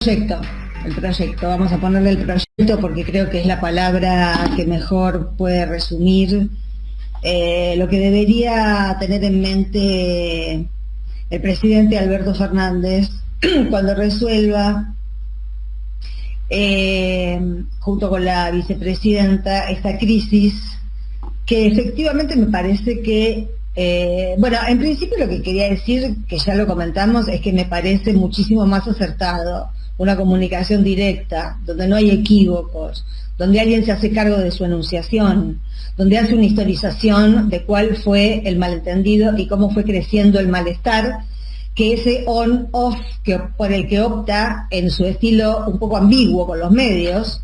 Proyecto, el proyecto, vamos a ponerle el proyecto porque creo que es la palabra que mejor puede resumir lo que debería tener en mente el presidente Alberto Fernández cuando resuelva, junto con la vicepresidenta, esta crisis que efectivamente me parece que, bueno, en principio lo que quería decir, que ya lo comentamos, es que me parece muchísimo más acertado una comunicación directa, donde no hay equívocos, donde alguien se hace cargo de su enunciación, donde hace una historización de cuál fue el malentendido y cómo fue creciendo el malestar, que ese on-off por el que opta en su estilo un poco ambiguo con los medios,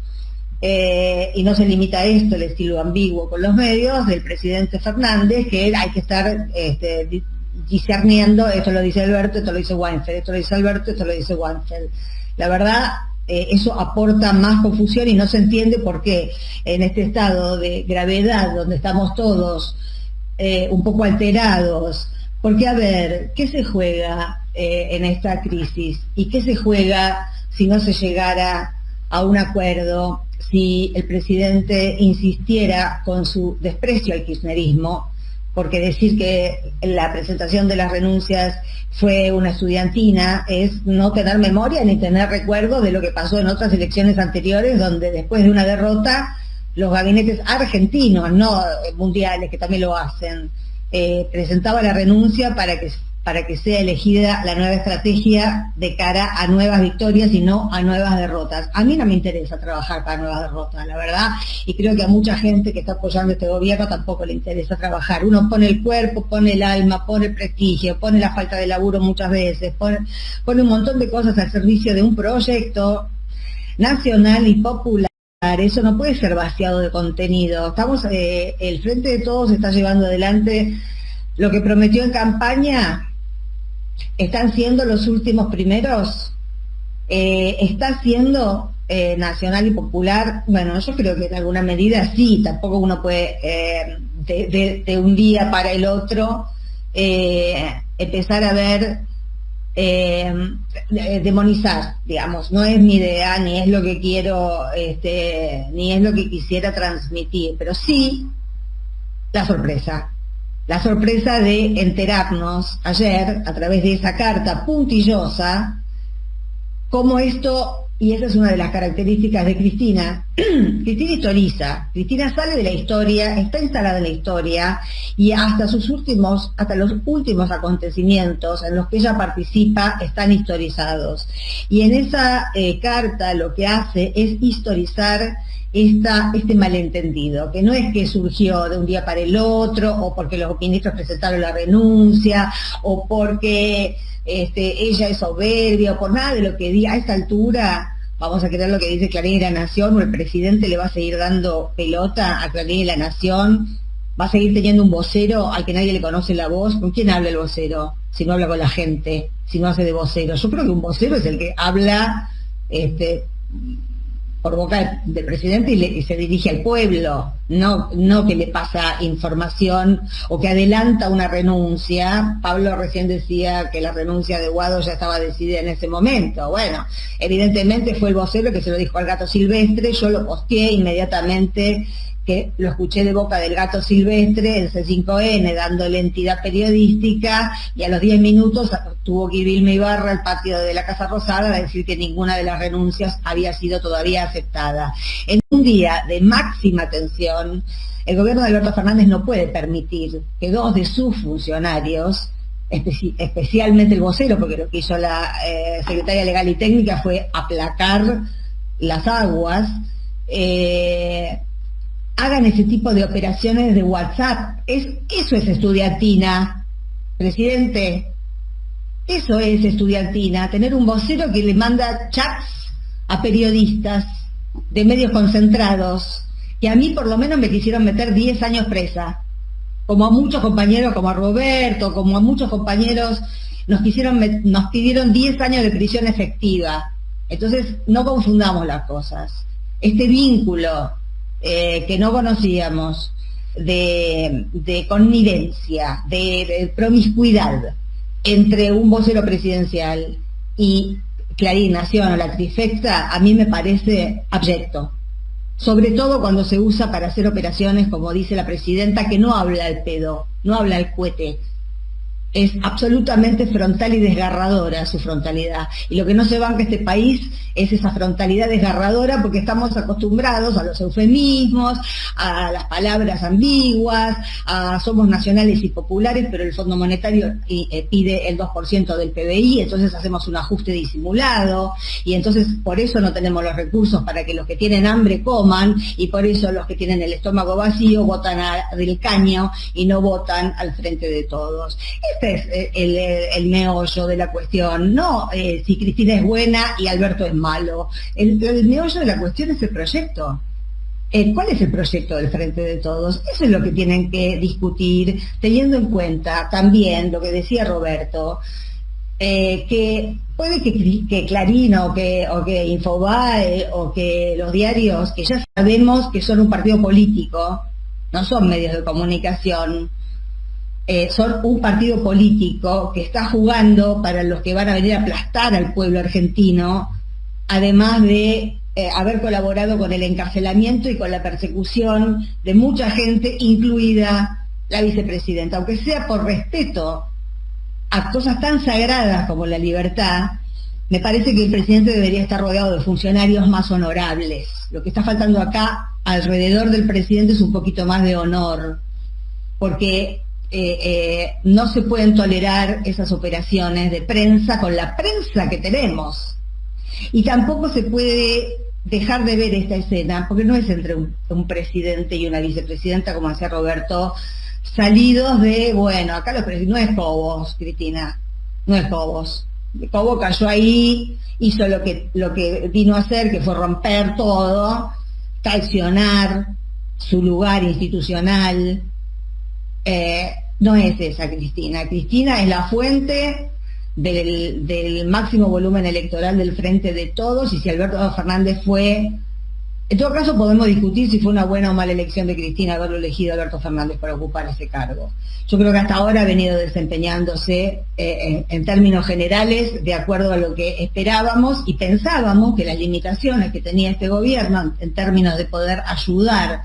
y no se limita a esto, el estilo ambiguo con los medios del presidente Fernández, que hay que estar discerniendo, esto lo dice Alberto, esto lo dice Weinfeld, esto lo dice Alberto, esto lo dice Weinfeld. La verdad, eso aporta más confusión y no se entiende por qué en este estado de gravedad, donde estamos todos un poco alterados, porque a ver, ¿qué se juega en esta crisis? ¿Y qué se juega si no se llegara a un acuerdo, si el presidente insistiera con su desprecio al kirchnerismo? Porque decir que la presentación de las renuncias fue una estudiantina es no tener memoria ni tener recuerdo de lo que pasó en otras elecciones anteriores, donde después de una derrota los gabinetes argentinos, no mundiales, que también lo hacen, presentaba la renuncia para que sea elegida la nueva estrategia de cara a nuevas victorias y no a nuevas derrotas. A mí no me interesa trabajar para nuevas derrotas, la verdad, y creo que a mucha gente que está apoyando este gobierno tampoco le interesa trabajar. Uno pone el cuerpo, pone el alma, pone el prestigio, pone la falta de laburo muchas veces, pone un montón de cosas al servicio de un proyecto nacional y popular. Eso no puede ser vaciado de contenido. El Frente de Todos está llevando adelante lo que prometió en campaña. ¿Están siendo los últimos primeros? ¿Está siendo nacional y popular? Bueno, yo creo que en alguna medida sí, tampoco uno puede de un día para el otro empezar a ver, demonizar, digamos. No es mi idea, ni es lo que quiero, ni es lo que quisiera transmitir, pero sí la sorpresa. La sorpresa de enterarnos ayer, a través de esa carta puntillosa, cómo esto, y esa es una de las características de Cristina, Cristina historiza, Cristina sale de la historia, está instalada en la historia, y hasta los últimos acontecimientos en los que ella participa están historizados. Y en esa carta lo que hace es historizar este malentendido, que no es que surgió de un día para el otro, o porque los ministros presentaron la renuncia, o porque ella es soberbia, o por nada de lo que diga. A esta altura vamos a creer lo que dice Clarín y La Nación, o el presidente le va a seguir dando pelota a Clarín y La Nación, va a seguir teniendo un vocero al que nadie le conoce la voz. ¿Con quién habla el vocero? Si no habla con la gente, si no hace de vocero. Yo creo que un vocero es el que habla por boca del presidente y se dirige al pueblo, no que le pasa información o que adelanta una renuncia. Pablo recién decía que la renuncia de Guado ya estaba decidida en ese momento. Bueno, evidentemente fue el vocero que se lo dijo al Gato Silvestre. Yo lo posteé inmediatamente, que lo escuché de boca del Gato Silvestre en C5N, dándole entidad periodística, y a los 10 minutos tuvo que ir Vilma Ibarra al patio de la Casa Rosada a decir que ninguna de las renuncias había sido todavía aceptada. En un día de máxima tensión, el gobierno de Alberto Fernández no puede permitir que dos de sus funcionarios, especialmente el vocero, porque lo que hizo la secretaria legal y técnica fue aplacar las aguas, hagan ese tipo de operaciones de WhatsApp. Eso es estudiantina, presidente. Eso es estudiantina, tener un vocero que le manda chats a periodistas de medios concentrados, que a mí por lo menos me quisieron meter 10 años presa, como a muchos compañeros, como a Roberto, como a muchos compañeros, nos pidieron 10 años de prisión efectiva. Entonces, no confundamos las cosas. Este vínculo que no conocíamos, de connivencia, de promiscuidad entre un vocero presidencial y Clarín Nación o la trifecta, a mí me parece abyecto. Sobre todo cuando se usa para hacer operaciones, como dice la presidenta, que no habla al pedo, no habla al cohete. Es absolutamente frontal y desgarradora su frontalidad. Y lo que no se banca este país es esa frontalidad desgarradora, porque estamos acostumbrados a los eufemismos, a las palabras ambiguas, a somos nacionales y populares, pero el Fondo Monetario pide el 2% del PBI, entonces hacemos un ajuste disimulado, y entonces por eso no tenemos los recursos para que los que tienen hambre coman, y por eso los que tienen el estómago vacío votan del caño y no votan al Frente de Todos. Este es el meollo de la cuestión, no si Cristina es buena y Alberto es malo. El meollo de la cuestión es el proyecto. ¿Cuál es el proyecto del Frente de Todos? Eso es lo que tienen que discutir, teniendo en cuenta también lo que decía Roberto, que puede que Clarín o que Infobae o que los diarios, que ya sabemos que son un partido político, no son medios de comunicación, son un partido político que está jugando para los que van a venir a aplastar al pueblo argentino, además de haber colaborado con el encarcelamiento y con la persecución de mucha gente, incluida la vicepresidenta. Aunque sea por respeto a cosas tan sagradas como la libertad, me parece que el presidente debería estar rodeado de funcionarios más honorables. Lo que está faltando acá alrededor del presidente es un poquito más de honor, porque no se pueden tolerar esas operaciones de prensa con la prensa que tenemos. Y tampoco se puede dejar de ver esta escena, porque no es entre un presidente y una vicepresidenta, como decía Roberto, salidos de, bueno, acá no es Cobos, Cristina, no es Cobos. Cobo cayó ahí, hizo lo que vino a hacer, que fue romper todo, traicionar su lugar institucional. No es esa Cristina. Cristina es la fuente del máximo volumen electoral del Frente de Todos, y si Alberto Fernández fue... En todo caso podemos discutir si fue una buena o mala elección de Cristina haberlo elegido a Alberto Fernández para ocupar ese cargo. Yo creo que hasta ahora ha venido desempeñándose en términos generales de acuerdo a lo que esperábamos y pensábamos que las limitaciones que tenía este gobierno en términos de poder ayudar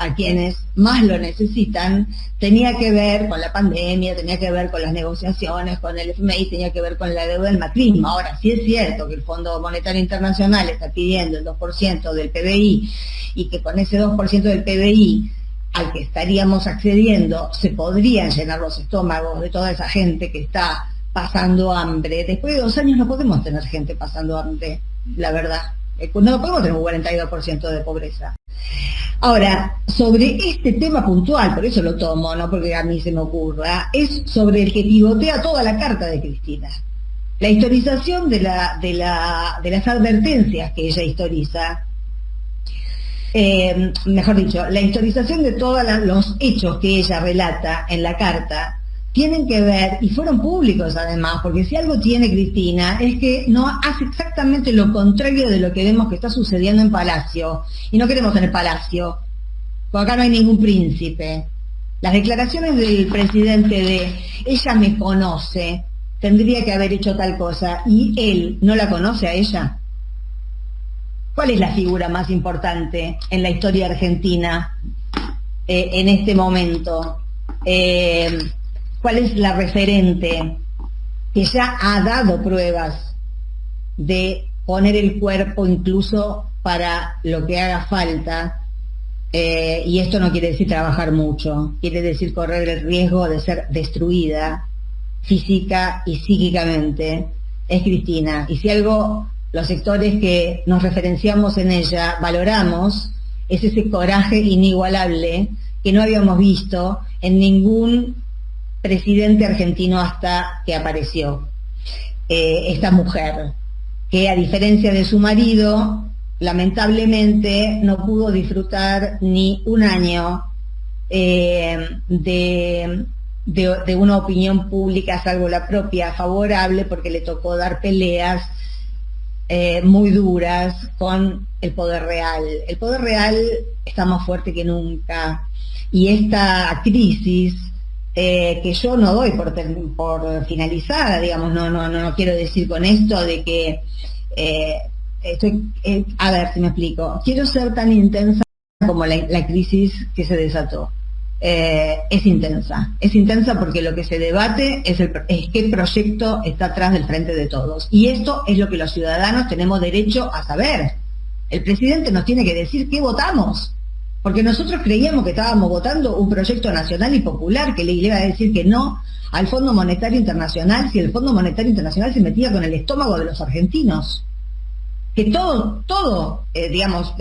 a quienes más lo necesitan, tenía que ver con la pandemia, tenía que ver con las negociaciones, con el FMI, tenía que ver con la deuda del macrismo. Ahora, sí es cierto que el Fondo Monetario Internacional está pidiendo el 2% del PBI, y que con ese 2% del PBI al que estaríamos accediendo se podrían llenar los estómagos de toda esa gente que está pasando hambre. Después de 2 años no podemos tener gente pasando hambre, la verdad. No podemos tener un 42% de pobreza. Ahora, sobre este tema puntual, por eso lo tomo, no porque a mí se me ocurra, es sobre el que pivotea toda la carta de Cristina. La historización de las advertencias que ella historiza, mejor dicho, la historización de todos los hechos que ella relata en la carta, tienen que ver, y fueron públicos además, porque si algo tiene Cristina es que no hace exactamente lo contrario de lo que vemos que está sucediendo en Palacio, y no queremos en el Palacio, porque acá no hay ningún príncipe. Las declaraciones del presidente de ella me conoce, tendría que haber hecho tal cosa, y él no la conoce a ella. ¿Cuál es la figura más importante en la historia argentina en este momento? ¿Cuál es la referente que ya ha dado pruebas de poner el cuerpo incluso para lo que haga falta? Y esto no quiere decir trabajar mucho, quiere decir correr el riesgo de ser destruida física y psíquicamente. Es Cristina. Y si algo los sectores que nos referenciamos en ella valoramos, es ese coraje inigualable que no habíamos visto en ningún presidente argentino hasta que apareció esta mujer, que a diferencia de su marido, lamentablemente no pudo disfrutar ni un año de una opinión pública, salvo la propia, favorable, porque le tocó dar peleas muy duras con el poder real. El poder real está más fuerte que nunca, y esta crisis que yo no doy por finalizada, digamos, no quiero decir con esto de que A ver si me explico. Quiero ser tan intensa como la crisis que se desató. Es intensa porque lo que se debate es qué proyecto está atrás del Frente de Todos. Y esto es lo que los ciudadanos tenemos derecho a saber. El presidente nos tiene que decir qué votamos. Porque nosotros creíamos que estábamos votando un proyecto nacional y popular que le iba a decir que no al Fondo Monetario Internacional si el Fondo Monetario Internacional se metía con el estómago de los argentinos. Que todo, digamos,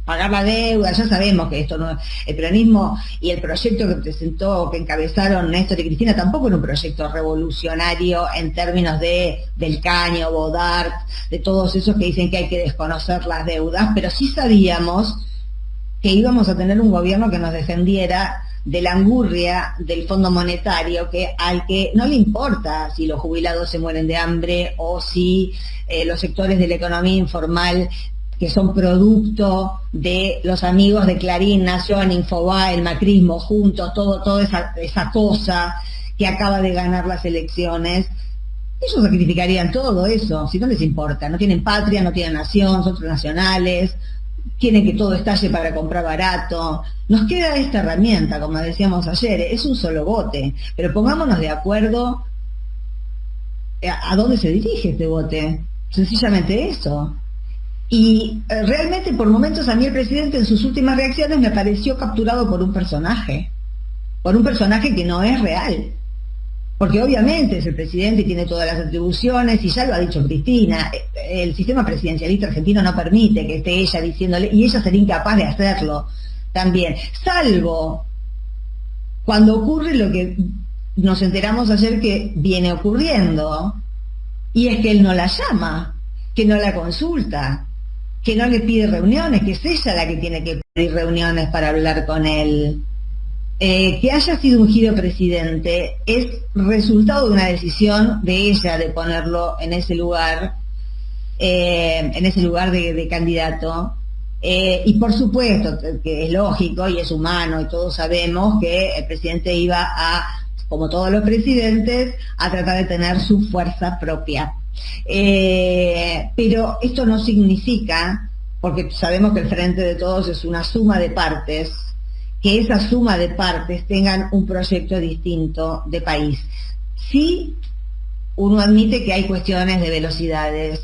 pagar la deuda, ya sabemos que esto no, el peronismo y el proyecto que presentó, que encabezaron Néstor y Cristina, tampoco era un proyecto revolucionario en términos del Caño, Bodart, de todos esos que dicen que hay que desconocer las deudas, pero sí sabíamos que íbamos a tener un gobierno que nos defendiera de la angurria del Fondo Monetario, al que no le importa si los jubilados se mueren de hambre o si los sectores de la economía informal, que son producto de los amigos de Clarín, Nación, Infobae, el macrismo, juntos, toda esa cosa que acaba de ganar las elecciones, ellos sacrificarían todo eso, si no les importa, no tienen patria, no tienen nación, son transnacionales, quieren que todo estalle para comprar barato. Nos queda esta herramienta, como decíamos ayer, es un solo bote, pero pongámonos de acuerdo a dónde se dirige este bote, sencillamente eso. Y realmente por momentos a mí el presidente en sus últimas reacciones me pareció capturado por un personaje que no es real. Porque obviamente es el presidente y tiene todas las atribuciones, y ya lo ha dicho Cristina, el sistema presidencialista argentino no permite que esté ella diciéndole, y ella sería incapaz de hacerlo también, salvo cuando ocurre lo que nos enteramos ayer que viene ocurriendo, y es que él no la llama, que no la consulta, que no le pide reuniones, que es ella la que tiene que pedir reuniones para hablar con él. Que haya sido ungido presidente es resultado de una decisión de ella de ponerlo en ese lugar de candidato, y por supuesto que es lógico y es humano y todos sabemos que el presidente iba a, como todos los presidentes, a tratar de tener su fuerza propia, pero esto no significa, porque sabemos que el Frente de Todos es una suma de partes, que esa suma de partes tengan un proyecto distinto de país. Sí, uno admite que hay cuestiones de velocidades,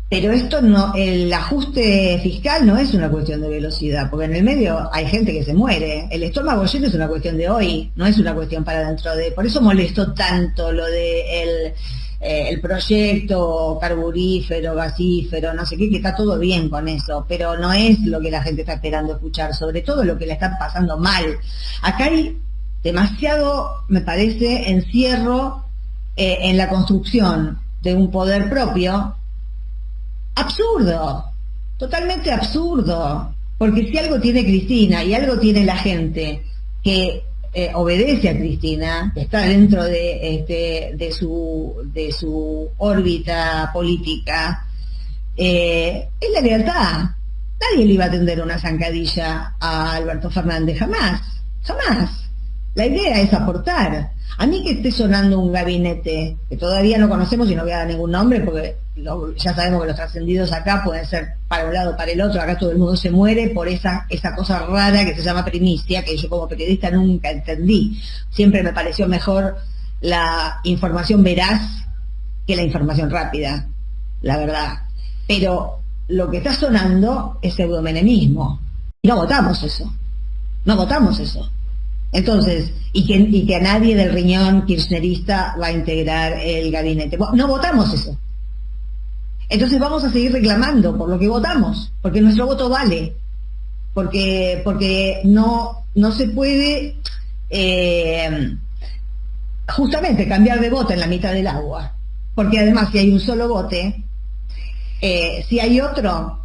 pero esto no, el ajuste fiscal no es una cuestión de velocidad, porque en el medio hay gente que se muere. El estómago lleno es una cuestión de hoy, no es una cuestión para dentro de... Por eso molestó tanto lo de el proyecto carburífero, gasífero, no sé qué, que está todo bien con eso, pero no es lo que la gente está esperando escuchar, sobre todo lo que le está pasando mal. Acá hay demasiado, me parece, encierro en la construcción de un poder propio, absurdo, totalmente absurdo, porque si algo tiene Cristina y algo tiene la gente que obedece a Cristina, que está dentro de su órbita política, es la lealtad. Nadie le iba a tender una zancadilla a Alberto Fernández, jamás. La idea es aportar. A mí que esté sonando un gabinete que todavía no conocemos y no voy a dar ningún nombre porque ya sabemos que los trascendidos acá pueden ser para un lado o para el otro, acá todo el mundo se muere por esa cosa rara que se llama primicia, que yo como periodista nunca entendí. Siempre me pareció mejor la información veraz que la información rápida, la verdad. Pero lo que está sonando es pseudomenemismo. Y no votamos eso. Entonces, y que a nadie del riñón kirchnerista va a integrar el gabinete. No votamos eso. Entonces vamos a seguir reclamando por lo que votamos, porque nuestro voto vale, porque no se puede justamente cambiar de bote en la mitad del agua, porque además si hay un solo bote, si hay otro,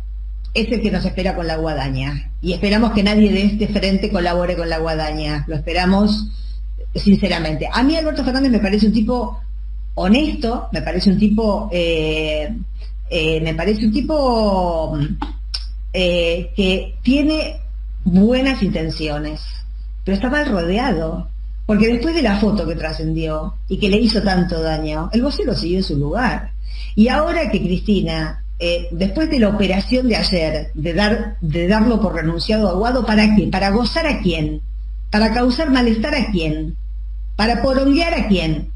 es el que nos espera con la guadaña, y esperamos que nadie de este frente colabore con la guadaña, lo esperamos sinceramente. A mí Alberto Fernández me parece un tipo honesto, me parece un tipo que tiene buenas intenciones, pero está mal rodeado, porque después de la foto que trascendió y que le hizo tanto daño, el vocero siguió en su lugar. Y ahora que Cristina, después de la operación de ayer, de darlo por renunciado a Guado, ¿para qué? ¿Para gozar a quién? ¿Para causar malestar a quién? ¿Para poronguear a quién?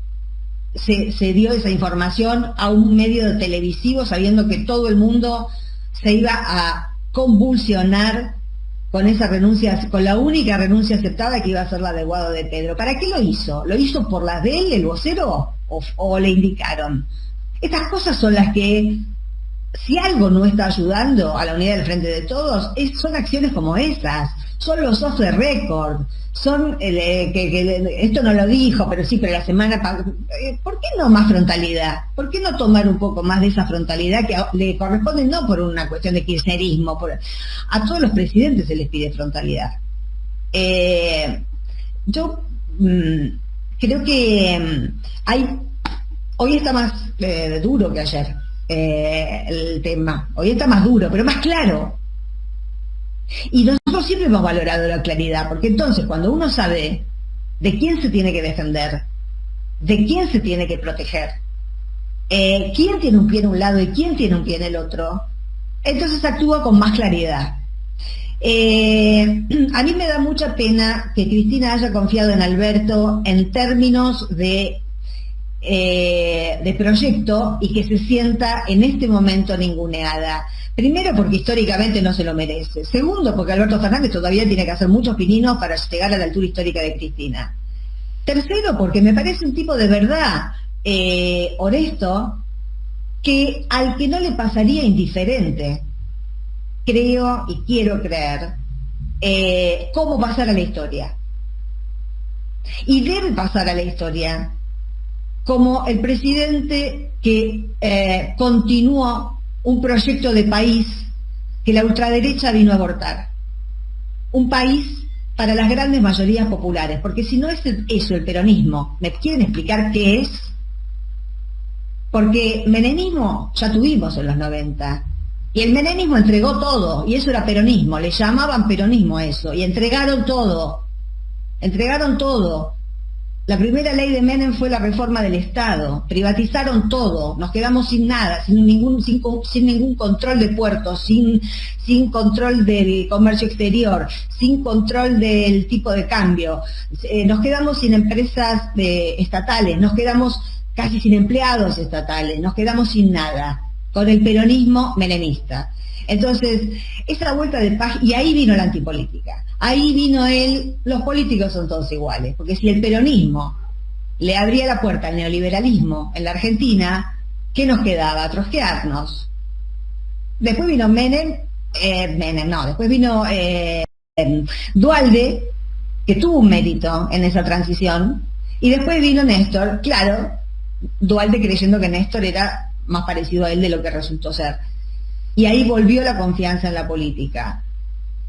Se dio esa información a un medio televisivo sabiendo que todo el mundo se iba a convulsionar con esa renuncia, con la única renuncia aceptada que iba a ser la de Guado de Pedro. ¿Para qué lo hizo? ¿Lo hizo por las de él, el vocero, o le indicaron? Estas cosas son las que, si algo no está ayudando a la unidad del Frente de Todos, son acciones como esas, son los off the record, son esto no lo dijo, pero sí, pero la semana ¿por qué no más frontalidad? ¿Por qué no tomar un poco más de esa frontalidad que le corresponde, no por una cuestión de kirchnerismo? A todos los presidentes se les pide frontalidad. Yo creo que hoy está más duro que ayer el tema, hoy está más duro, pero más claro. Y nosotros siempre hemos valorado la claridad, porque entonces cuando uno sabe de quién se tiene que defender, de quién se tiene que proteger, quién tiene un pie en un lado y quién tiene un pie en el otro, entonces actúa con más claridad. A mí me da mucha pena que Cristina haya confiado en Alberto en términos de proyecto y que se sienta en este momento ninguneada. Primero, porque históricamente no se lo merece. Segundo, porque Alberto Fernández todavía tiene que hacer muchos pininos para llegar a la altura histórica de Cristina. Tercero, porque me parece un tipo de verdad honesto, que al que no le pasaría indiferente, creo y quiero creer, cómo pasar a la historia. Y debe pasar a la historia como el presidente que continuó un proyecto de país que la ultraderecha vino a abortar. Un país para las grandes mayorías populares, porque si no es eso el peronismo, ¿me quieren explicar qué es? Porque menemismo ya tuvimos en los 90, y el menemismo entregó todo, y eso era peronismo, le llamaban peronismo a eso, y entregaron todo. La primera ley de Menem fue la reforma del Estado, privatizaron todo, nos quedamos sin nada, sin ningún control de puertos, sin control del comercio exterior, sin control del tipo de cambio, nos quedamos sin empresas estatales, nos quedamos casi sin empleados estatales, nos quedamos sin nada, con el peronismo menemista. Entonces, esa vuelta de paz, y ahí vino la antipolítica. Ahí vino los políticos son todos iguales, porque si el peronismo le abría la puerta al neoliberalismo en la Argentina, ¿qué nos quedaba? Trosquearnos. Después vino después vino Duhalde, que tuvo un mérito en esa transición, y después vino Néstor, claro, Duhalde creyendo que Néstor era más parecido a él de lo que resultó ser. Y ahí volvió la confianza en la política.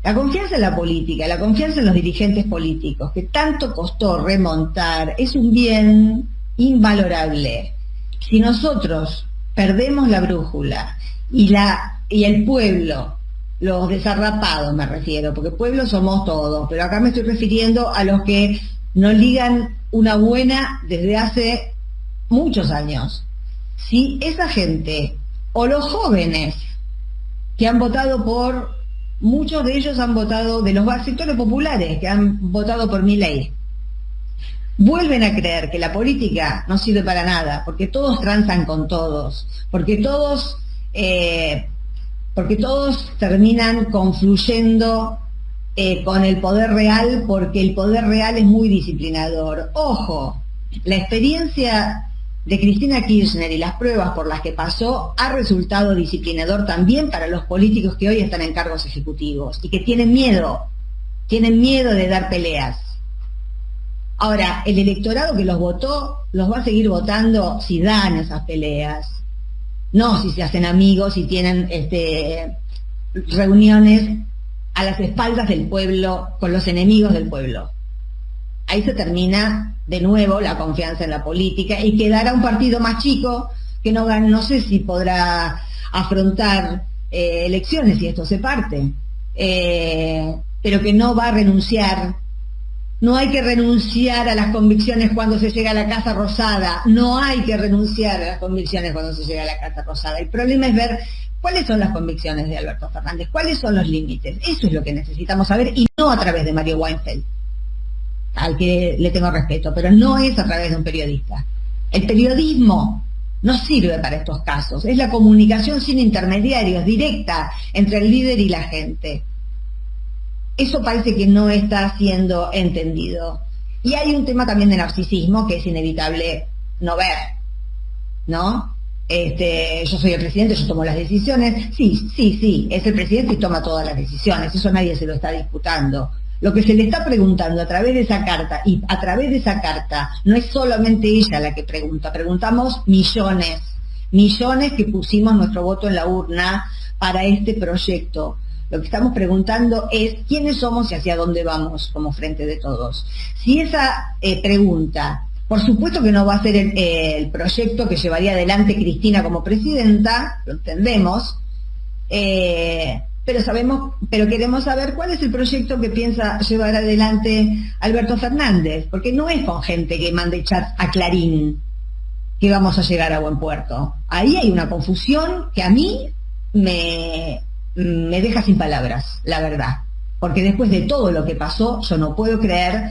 La confianza en la política, la confianza en los dirigentes políticos, que tanto costó remontar, es un bien invalorable. Si nosotros perdemos la brújula y el pueblo, los desarrapados me refiero, porque pueblo somos todos, pero acá me estoy refiriendo a los que nos ligan una buena desde hace muchos años. Si esa gente, o los jóvenes que han votado muchos de ellos han votado, de los sectores populares que han votado por Milei, vuelven a creer que la política no sirve para nada, porque todos transan con todos, porque todos terminan confluyendo con el poder real, porque el poder real es muy disciplinador. Ojo, la experiencia de Cristina Kirchner y las pruebas por las que pasó ha resultado disciplinador también para los políticos que hoy están en cargos ejecutivos y que tienen miedo de dar peleas. Ahora, el electorado que los votó los va a seguir votando si dan esas peleas, no si se hacen amigos y tienen reuniones a las espaldas del pueblo con los enemigos del pueblo. Ahí se termina de nuevo la confianza en la política y quedará un partido más chico que no sé si podrá afrontar elecciones si esto se parte, pero que no va a renunciar No hay que renunciar a las convicciones cuando se llega a la Casa Rosada. No hay que renunciar a las convicciones cuando se llega a la Casa Rosada. El problema es ver cuáles son las convicciones de Alberto Fernández, cuáles son los límites. Eso es lo que necesitamos saber y no a través de Mario Weinfeld, al que le tengo respeto, pero no es a través de un periodista. El periodismo no sirve para estos casos. Es la comunicación sin intermediarios, directa, entre el líder y la gente. Eso parece que no está siendo entendido. Y hay un tema también de narcisismo que es inevitable no ver, ¿no? Yo soy el presidente, yo tomo las decisiones. Sí, es el presidente y toma todas las decisiones. Eso nadie se lo está disputando. Lo que se le está preguntando a través de esa carta, y a través de esa carta no es solamente ella la que pregunta, preguntamos millones que pusimos nuestro voto en la urna para este proyecto. Lo que estamos preguntando es quiénes somos y hacia dónde vamos como Frente de Todos. Si esa pregunta, por supuesto que no va a ser el proyecto que llevaría adelante Cristina como presidenta, lo entendemos, pero queremos saber cuál es el proyecto que piensa llevar adelante Alberto Fernández, porque no es con gente que mande chat a Clarín que vamos a llegar a buen puerto. Ahí hay una confusión que a mí me deja sin palabras, la verdad, porque después de todo lo que pasó, yo no puedo creer,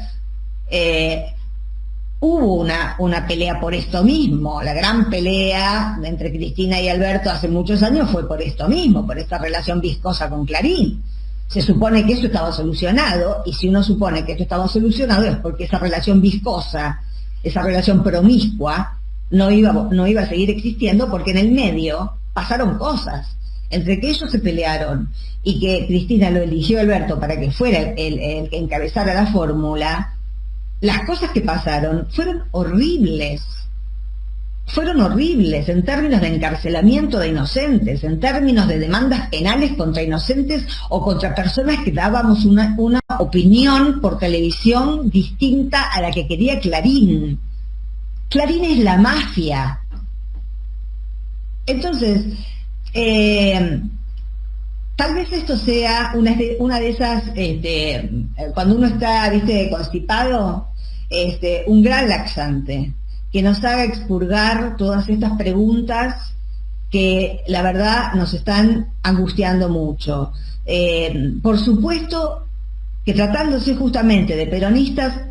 hubo una pelea por esto mismo, la gran pelea entre Cristina y Alberto hace muchos años fue por esto mismo, por esta relación viscosa con Clarín. Se supone que eso estaba solucionado, y si uno supone que esto estaba solucionado es porque esa relación viscosa, esa relación promiscua, no iba a seguir existiendo, porque en el medio pasaron cosas. Entre que ellos se pelearon y que Cristina lo eligió a Alberto para que fuera el que encabezara la fórmula, las cosas que pasaron fueron horribles en términos de encarcelamiento de inocentes, en términos de demandas penales contra inocentes o contra personas que dábamos una opinión por televisión distinta a la que quería Clarín. Clarín es la mafia. Entonces, tal vez esto sea una de esas, cuando uno está, constipado, un gran laxante, que nos haga expurgar todas estas preguntas que la verdad nos están angustiando mucho. Por supuesto que tratándose justamente de peronistas,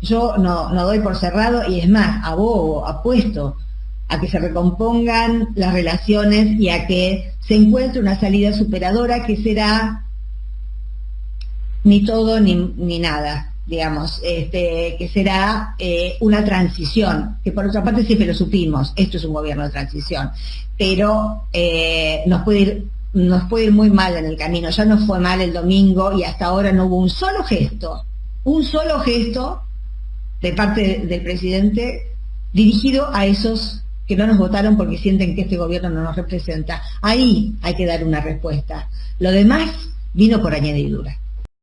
yo no doy por cerrado, y es más, apuesto a que se recompongan las relaciones y a que se encuentre una salida superadora que será ni todo ni nada, digamos, que será una transición, que por otra parte siempre lo supimos, esto es un gobierno de transición, pero nos puede ir muy mal en el camino. Ya nos fue mal el domingo y hasta ahora no hubo un solo gesto de parte del presidente dirigido a esos que no nos votaron porque sienten que este gobierno no nos representa. Ahí hay que dar una respuesta. Lo demás vino por añadidura.